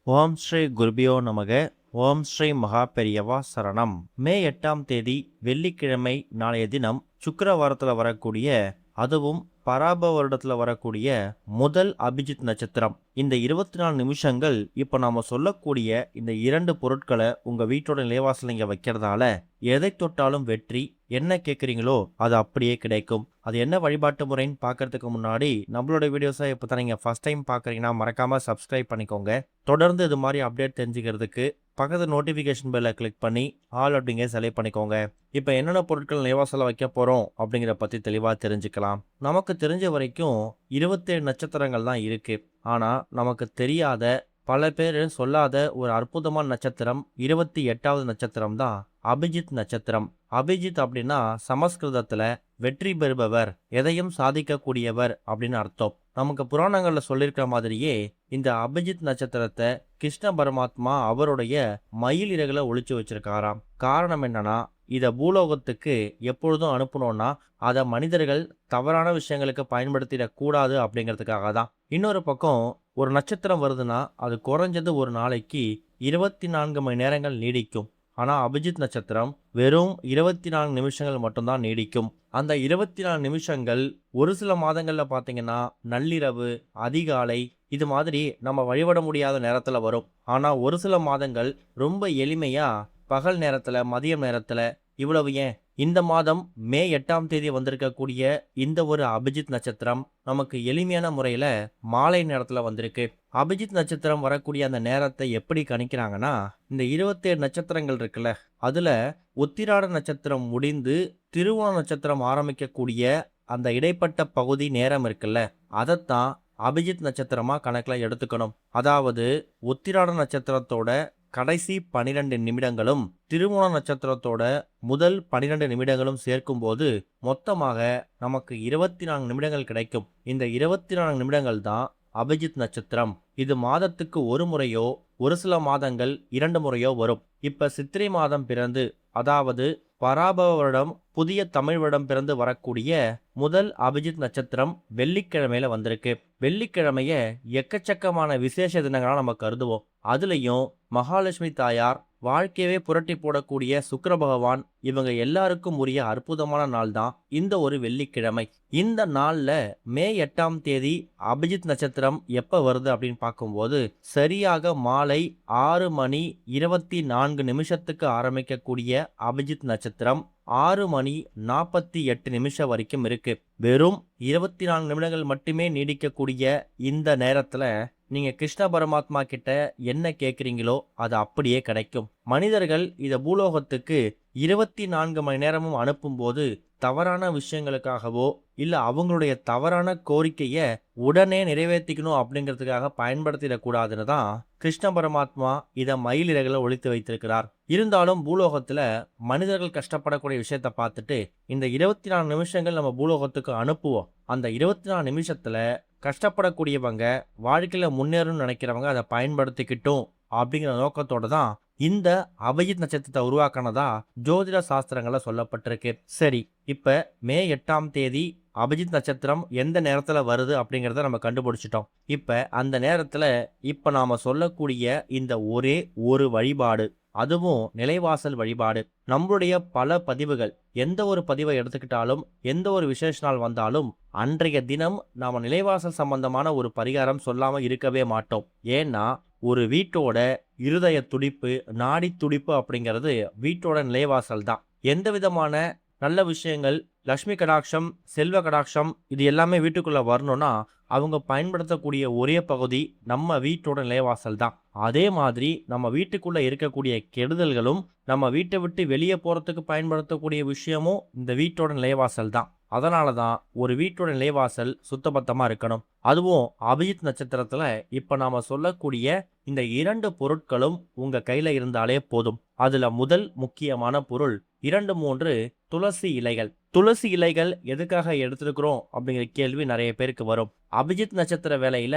ஓம் ஸ்ரீ குருபியோ நமக. ஓம் ஸ்ரீ மகா பெரியவா சரணம். மே 8ஆம் தேதி வெள்ளிக்கிழமை நாளைய தினம் சுக்கிரவாரத்தில் வரக்கூடிய, அதுவும் பராப வருடத்தில் வரக்கூடிய முதல் அபிஜித் நட்சத்திரம். இந்த 24 நிமிஷங்கள் இப்போ நாம சொல்லக்கூடிய இந்த இரண்டு பொருட்களை உங்க வீட்டோட நிலைவாசல் நீங்க வைக்கிறதால எதை தொட்டாலும் வெற்றி. என்ன கேட்குறீங்களோ அது அப்படியே கிடைக்கும். அது என்ன வழிபாட்டு முறைன்னு பார்க்கறதுக்கு முன்னாடி நம்மளோட வீடியோஸை இப்போ தான் நீங்கள் ஃபர்ஸ்ட் டைம் பார்க்குறீங்கன்னா மறக்காமல் சப்ஸ்கிரைப் பண்ணிக்கோங்க. தொடர்ந்து இது மாதிரி அப்டேட் தெரிஞ்சுக்கிறதுக்கு பக்கத்து நோட்டிஃபிகேஷன் பெல்லை கிளிக் பண்ணி ஆல் அப்படிங்கிற செலக்ட் பண்ணிக்கோங்க. இப்போ என்னென்ன பொருட்கள் நிலைவாசலில் வைக்க போகிறோம் அப்படிங்கிற பற்றி தெளிவாக தெரிஞ்சுக்கலாம். நமக்கு தெரிஞ்ச வரைக்கும் 27 நட்சத்திரங்கள் தான் இருக்குது. ஆனால் நமக்கு தெரியாத, பல பேர் சொல்லாத ஒரு அற்புதமான நட்சத்திரம் 28வது நட்சத்திரம் தான் அபிஜித் நட்சத்திரம். அபிஜித் அப்படின்னா சமஸ்கிருதத்துல வெற்றி பெறுபவர், எதையும் சாதிக்கக்கூடியவர் அப்படின்னு அர்த்தம். நமக்கு புராணங்கள்ல சொல்லியிருக்கிற மாதிரியே இந்த அபிஜித் நட்சத்திரத்தை கிருஷ்ண பரமாத்மா அவருடைய மயில் இறகுல ஒளிச்சு வச்சிருக்காராம். காரணம் என்னன்னா, இதை பூலோகத்துக்கு எப்பொழுதும் அனுப்பணும்னா அதை மனிதர்கள் தவறான விஷயங்களுக்கு பயன்படுத்திடக் கூடாது அப்படிங்கிறதுக்காக தான். இன்னொரு பக்கம், ஒரு நட்சத்திரம் வருதுன்னா அது குறைஞ்சது ஒரு நாளைக்கு 24 மணி நேரங்கள் நீடிக்கும். ஆனால் அபிஜித் நட்சத்திரம் வெறும் 24 நிமிஷங்கள் மட்டும்தான் நீடிக்கும். அந்த 24 நிமிஷங்கள் ஒரு சில மாதங்களில் பார்த்தீங்கன்னா நள்ளிரவு, அதிகாலை, இது மாதிரி நம்ம வழிபட முடியாத நேரத்தில் வரும். ஆனால் ஒரு சில மாதங்கள் ரொம்ப எளிமையாக பகல் நேரத்தில், மதியம் நேரத்தில், இவ்வளவு ஏன் இந்த மாதம் மே 8ஆம் தேதி வந்திருக்கக்கூடிய இந்த ஒரு அபிஜித் நட்சத்திரம் நமக்கு எளிமையான முறையில் மாலை நேரத்தில் வந்திருக்கு. அபிஜித் நட்சத்திரம் வரக்கூடிய அந்த நேரத்தை எப்படி கணிக்கிறாங்கன்னா, இந்த 27 நட்சத்திரங்கள் இருக்குல்ல, அதில் உத்திராட நட்சத்திரம் முடிந்து திருவோண நட்சத்திரம் ஆரம்பிக்கக்கூடிய அந்த இடைப்பட்ட பகுதி நேரம் இருக்குல்ல, அதைத்தான் அபிஜித் நட்சத்திரமாக கணக்கில் எடுத்துக்கணும். அதாவது உத்திராட நட்சத்திரத்தோட கடைசி 12 நிமிடங்களும் திருவோண நட்சத்திரத்தோட முதல் 12 நிமிடங்களும் சேர்க்கும்போது மொத்தமாக நமக்கு 24 நிமிடங்கள் கிடைக்கும். இந்த 24 நிமிடங்கள் தான் அபிஜித் நட்சத்திரம். இது மாதத்துக்கு ஒரு முறையோ, ஒரு சில மாதங்கள் 2 முறையோ வரும். இப்ப சித்திரை மாதம் பிறந்து, அதாவது பராபவ வருடம் புதிய தமிழ் வருடம் பிறந்து வரக்கூடிய முதல் அபிஜித் நட்சத்திரம் வெள்ளிக்கிழமையில வந்திருக்கு. வெள்ளிக்கிழமைய எக்கச்சக்கமான விசேஷ தினங்களா நம்ம கருதுவோம். அதுலயும் மகாலட்சுமி தாயார், வாழ்க்கையவே புரட்டி போடக்கூடிய சுக்கிர பகவான், இவங்க எல்லாருக்கும் உரிய அற்புதமான நாள் தான் இந்த ஒரு வெள்ளிக்கிழமை. இந்த நாள்ல மே 8ஆம் தேதி அபிஜித் நட்சத்திரம் எப்ப வருது அப்படின்னு பார்க்கும்போது, சரியாக மாலை 6 மணி 24 நிமிஷத்துக்கு ஆரம்பிக்கக்கூடிய அபிஜித் நட்சத்திரம் 6 மணி 48 நிமிஷம் வரைக்கும் இருக்கு. வெறும் 24 நிமிடங்கள் மட்டுமே நீடிக்கக்கூடிய இந்த நேரத்துல நீங்க கிருஷ்ண பரமாத்மா கிட்ட என்ன கேட்குறீங்களோ அது அப்படியே கிடைக்கும். மனிதர்கள் இதை பூலோகத்துக்கு 24 மணி நேரமும் அனுப்பும்போது தவறான விஷயங்களுக்காகவோ இல்லை அவங்களுடைய தவறான கோரிக்கையை உடனே நிறைவேற்றிக்கணும் அப்படிங்கிறதுக்காக பயன்படுத்திடக்கூடாதுன்னு தான் கிருஷ்ண பரமாத்மா இதை மயில் இறகுல ஒளித்து வைத்திருக்கிறார். இருந்தாலும் பூலோகத்துல மனிதர்கள் கஷ்டப்படக்கூடிய விஷயத்த பார்த்துட்டு இந்த 24 நிமிஷங்கள் நம்ம பூலோகத்துக்கு அனுப்புவோம். அந்த 24 நிமிஷத்துல கஷ்டப்படக்கூடியவங்க, வாழ்க்கையில முன்னேறணும்னு நினைக்கிறவங்க அதை பயன்படுத்திக்கிட்டும் அப்படிங்கிற நோக்கத்தோட தான் இந்த அபிஜித் நட்சத்திரத்தை உருவாக்கினதா ஜோதிட சாஸ்திரங்கள்ல சொல்லப்பட்டிருக்கு. சரி, இப்ப மே 8ஆம் தேதி அபிஜித் நட்சத்திரம் எந்த நேரத்துல வருது அப்படிங்கிறத நம்ம கண்டுபிடிச்சிட்டோம். இப்ப அந்த நேரத்துல இப்ப நாம சொல்லக்கூடிய இந்த ஒரே ஒரு வழிபாடு, அதுவும் நிலைவாசல் வழிபாடு. நம்மளுடைய பல பதிவுகள், எந்த ஒரு பதிவை எடுத்துக்கிட்டாலும், எந்த ஒரு விசேஷ நாள் வந்தாலும் அன்றைய தினம் நாம நிலைவாசல் சம்பந்தமான ஒரு பரிகாரம் சொல்லாம இருக்கவே மாட்டோம். ஏன்னா ஒரு வீட்டோட இருதய துடிப்பு, நாடி துடிப்பு அப்படிங்கிறது வீட்டோட நிலைவாசல் தான். எந்த விதமான நல்ல விஷயங்கள், லக்ஷ்மி கடாட்சம், செல்வ கடாட்சம், இது எல்லாமே வீட்டுக்குள்ள வரணும்னா அவங்க பயன்படுத்தக்கூடிய ஒரே பகுதி நம்ம வீட்டோட நிலைவாசல் தான். அதே மாதிரி நம்ம வீட்டுக்குள்ள இருக்கக்கூடிய கெடுதல்களும், நம்ம வீட்டை விட்டு வெளியே போறதுக்கு பயன்படுத்தக்கூடிய விஷயமும் இந்த வீட்டோட நிலைவாசல் தான். அதனால தான் ஒரு வீட்டோட நிலைவாசல் சுத்தபத்தமா இருக்கணும். அதுவும் அபிஜித் நட்சத்திரத்துல இப்ப நாம சொல்லக்கூடிய இந்த 2 பொருட்களும் உங்க கையில இருந்தாலே போதும். அதுல முதல் முக்கியமான பொருள் 2-3 துளசி இலைகள். துளசி இலைகள் எதுக்காக எடுத்துருக்கிறோம் அப்படிங்கிற கேள்வி நிறைய பேருக்கு வரும். அபிஜித் நட்சத்திர வேலையில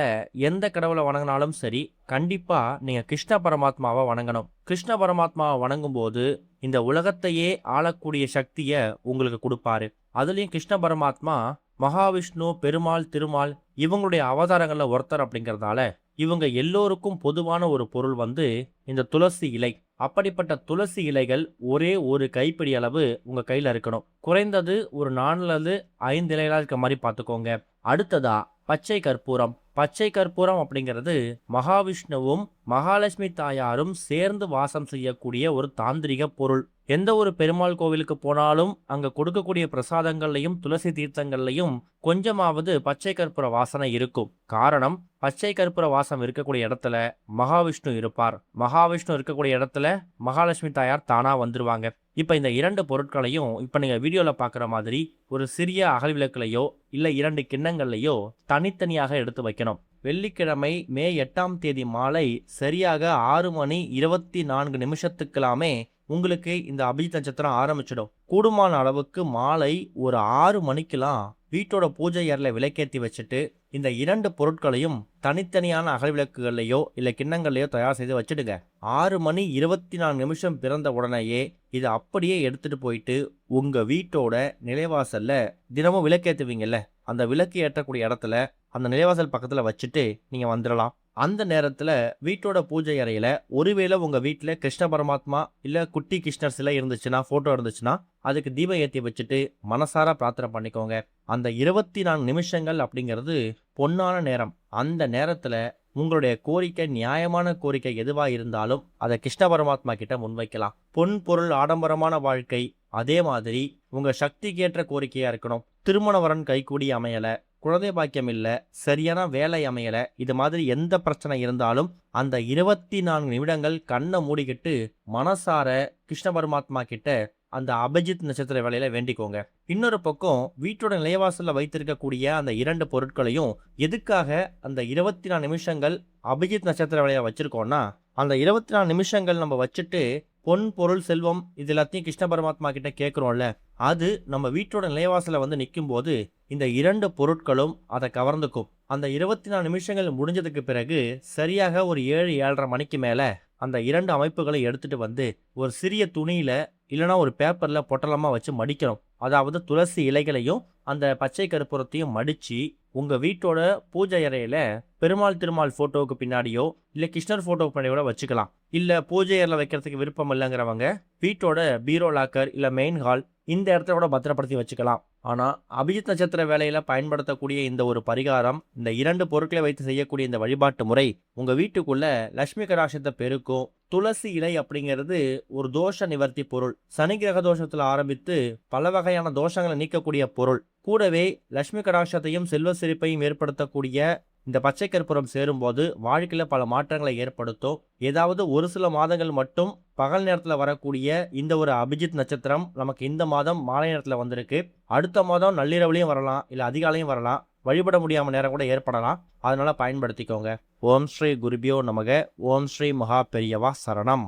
எந்த கடவுளை வணங்கினாலும் சரி, கண்டிப்பா நீங்க கிருஷ்ண பரமாத்மாவை வணங்கணும். கிருஷ்ண பரமாத்மாவை வணங்கும் போது இந்த உலகத்தையே ஆளக்கூடிய சக்தியை உங்களுக்கு கொடுப்பாரு. அதுலயும் கிருஷ்ண பரமாத்மா மகாவிஷ்ணு, பெருமாள், திருமால் இவங்களுடைய அவதாரங்கள்ல ஒருத்தர் அப்படிங்கிறதால இவங்க எல்லோருக்கும் பொதுவான ஒரு பொருள் வந்து இந்த துளசி இலை. அப்படிப்பட்ட துளசி இலைகள் ஒரே ஒரு கைப்பிடி அளவு உங்க கையில இருக்கணும். குறைந்தது ஒரு 4 அல்லது 5 இலைகளா இருக்க மாதிரி பார்த்துக்கோங்க. அடுத்ததா பச்சை கற்பூரம். பச்சை கற்பூரம் அப்படிங்கிறது மகாவிஷ்ணுவும் மகாலட்சுமி தாயாரும் சேர்ந்து வாசம் செய்யக்கூடிய ஒரு தாந்திரிக பொருள். எந்த ஒரு பெருமாள் கோவிலுக்கு போனாலும் அங்க கொடுக்கக்கூடிய பிரசாதங்கள்லையும் துளசி தீர்த்தங்கள்லையும் கொஞ்சமாவது பச்சை கற்பூர வாசனை இருக்கும். காரணம், பச்சை கற்பூர வாசம் இருக்கக்கூடிய இடத்துல மகாவிஷ்ணு இருப்பார். மகாவிஷ்ணு இருக்கக்கூடிய இடத்துல மகாலட்சுமி தாயார் தானா வந்துருவாங்க. இப்ப இந்த 2 பொருட்களையும் இப்ப நீங்க வீடியோல பாக்குற மாதிரி ஒரு சிறிய அகல் விளக்குலையோ இல்ல 2 கிண்ணங்கள்லையோ தனித்தனியாக எடுத்து வைக்கணும். வெள்ளிக்கிழமை மே 8ஆம் தேதி மாலை சரியாக 6 மணி 24 நிமிஷத்துக்கெல்லாமே உங்களுக்கு இந்த அபிஜித் நட்சத்திரம் ஆரம்பிச்சிடும். கூடுமான அளவுக்கு மாலை ஒரு 6 மணிக்கெல்லாம் வீட்டோட பூஜை அறையில விளக்கேற்றி வச்சுட்டு இந்த 2 பொருட்களையும் தனித்தனியான அகல் விளக்குகள்லையோ இல்ல கிண்ணங்கள்லையோ தயார் செய்து வச்சுடுங்க. 6 மணி 24 நிமிஷம் பிறந்த உடனேயே இதை அப்படியே எடுத்துட்டு போயிட்டு உங்க வீட்டோட நிலைவாசல்ல தினமும் விளக்கேற்றுவீங்கல்ல, அந்த விளக்கு ஏற்றக்கூடிய இடத்துல அந்த நிலைவாசல் பக்கத்துல வச்சுட்டு நீங்க வந்துடலாம். அந்த நேரத்துல வீட்டோட பூஜை அறையில ஒருவேளை உங்க வீட்டுல கிருஷ்ண பரமாத்மா இல்ல குட்டி கிருஷ்ணர் சிலை இருந்துச்சுன்னா, போட்டோ இருந்துச்சுன்னா அதுக்கு தீபம் ஏற்றி வச்சுட்டு மனசார பிரார்த்தனை பண்ணிக்கோங்க. அந்த 24 நிமிஷங்கள் அப்படிங்கிறது பொன்னான நேரம். அந்த நேரத்துல உங்களுடைய கோரிக்கை, நியாயமான கோரிக்கை எதுவா இருந்தாலும் அதை கிருஷ்ண பரமாத்மா கிட்ட முன்வைக்கலாம். பொன் பொருள் ஆடம்பரமான வாழ்க்கை, அதே மாதிரி உங்க சக்திக்கு ஏற்ற கோரிக்கையா இருக்கணும். திருமண வரன் கைகூடி அமையல, குழந்தை பாக்கியம் இல்ல, சரியான வேலை அமையல, இது மாதிரி எந்த பிரச்சனை இருந்தாலும் அந்த 24 நிமிடங்கள் கண்ணை மூடிக்கிட்டு மனசார கிருஷ்ண பரமாத்மா கிட்ட அந்த அபிஜித் நட்சத்திர வேலையில வேண்டிக்கோங்க. இன்னொரு பக்கம் வீட்டோட நிலைவாசல்ல வைத்திருக்கக்கூடிய அந்த 2 பொருட்களையும் எதுக்காக அந்த 24 நிமிஷங்கள் அபிஜித் நட்சத்திர வேலையை வச்சிருக்கோம்னா, அந்த 24 நிமிஷங்கள் நம்ம வச்சுட்டு பொன் பொருள் செல்வம் இது எல்லாத்தையும் கிருஷ்ண பரமாத்மா கிட்ட கேட்குறோம்ல, அது நம்ம வீட்டோட நிலைவாசல வந்து நிற்கும் போது இந்த 2 பொருட்களும் அதை கவர்ந்துக்கும். அந்த 24 நிமிஷங்கள் முடிஞ்சதுக்கு பிறகு சரியாக ஒரு 7-7:30 மணிக்கு மேல அந்த 2 அமைப்புகளை எடுத்துட்டு வந்து ஒரு சிறிய துணியில இல்லைனா ஒரு பேப்பர்ல பொட்டலமா வச்சு மடிக்கணும். அதாவது துளசி இலைகளையும் அந்த பச்சை கற்பூரத்தையும் மடிச்சு உங்க வீட்டோட பூஜை அறையில பெருமாள் திருமால் போட்டோவுக்கு பின்னாடியோ இல்ல கிருஷ்ணர் போட்டோவுக்கு பின்னாடியோ வச்சுக்கலாம். இல்ல பூஜை அறையில வைக்கிறதுக்கு விருப்பம் இல்லைங்கிறவங்க வீட்டோட பீரோ லாக்கர் இல்ல மெயின் ஹால் இந்த இடத்துல கூட பத்திரப்படுத்தி வச்சுக்கலாம். ஆனா அபிஜித் நட்சத்திர வேலையில பயன்படுத்தக்கூடிய இந்த ஒரு பரிகாரம், இந்த 2 பொருட்களை வைத்து செய்யக்கூடிய இந்த வழிபாட்டு முறை உங்க வீட்டுக்குள்ள லட்சுமி கடாட்சத்தை பெருக்கும். துளசி இலை அப்படிங்கிறது ஒரு தோஷ நிவர்த்தி பொருள். சனி கிரக தோஷத்துல ஆரம்பித்து பல வகையான தோஷங்களை நீக்கக்கூடிய பொருள். கூடவே லட்சுமி கடாட்சத்தையும் செல்வ செழிப்பையும் ஏற்படுத்தக்கூடிய இந்த பச்சை கற்பூரம் சேரும்போது வாழ்க்கையில பல மாற்றங்களை ஏற்படுத்தும். ஏதாவது ஒரு சில மாதங்கள் மட்டும் பகல் நேரத்துல வரக்கூடிய இந்த ஒரு அபிஜித் நட்சத்திரம் நமக்கு இந்த மாதம் மாலை நேரத்துல வந்திருக்கு. அடுத்த மாதம் நள்ளிரவுலையும் வரலாம், இல்ல அதிகாலையும் வரலாம். வழிபட முடியாம நேரம் கூட ஏற்படலாம். அதனால பயன்படுத்திக்கோங்க. ஓம் ஸ்ரீ குருபியோ நமக. ஓம் ஸ்ரீ மகா பெரியவா சரணம்.